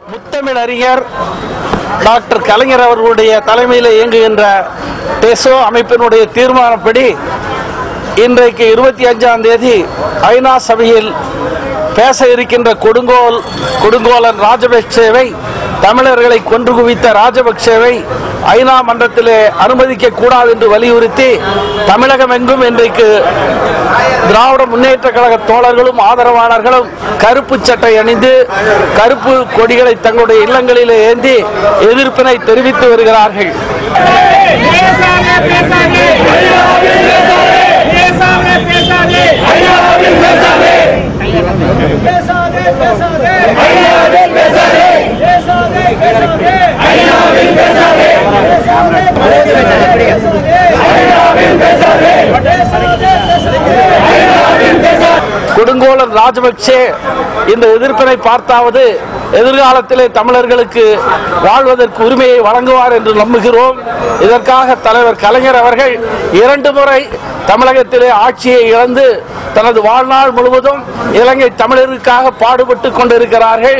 முத்தமிழ் அறிஞர் டாக்டர் கலைஞர் அவர்களுடைய தலைமையில் இயங்குகின்ற டெசோ அமைப்பினுடைய தீர்மானப்படி இன்றைக்கு 25ஆம் தேதி ஐநா சபையில் பேச இருக்கின்ற கொடுங்கோலன் ராஜபக்சேவை, தமிழர்களை கொன்று குவித்த ராஜபக்சேவை ஐநா மன்றத்திலே அனுமதிக்க கூடாது என்று வலியுறுத்தி தமிழகம் எங்கும் இன்றைக்கு திராவிட முன்னேற்ற கழக தோழர்களும் ஆதரவாளர்களும் கருப்பு சட்டை அணிந்து கருப்பு கொடிகளை தங்களுடைய இல்லங்களிலே ஏந்தி எதிர்ப்பினை தெரிவித்து வருகிறார்கள். கொடுங்கோலன் ராஜபக்சே இந்த எதிர்ப்பினை பார்த்தாவது எதிர்காலத்திலே தமிழர்களுக்கு வாழ்வதற்கு உரிமையை வழங்குவார் என்று நம்புகிறோம். இதற்காக தலைவர் கலைஞர் அவர்கள் 2 முறை தமிழகத்திலே ஆட்சியை இழந்து தனது வாழ்நாள் முழுவதும் இலங்கை தமிழருக்காக பாடுபட்டு கொண்டிருக்கிறார்கள்.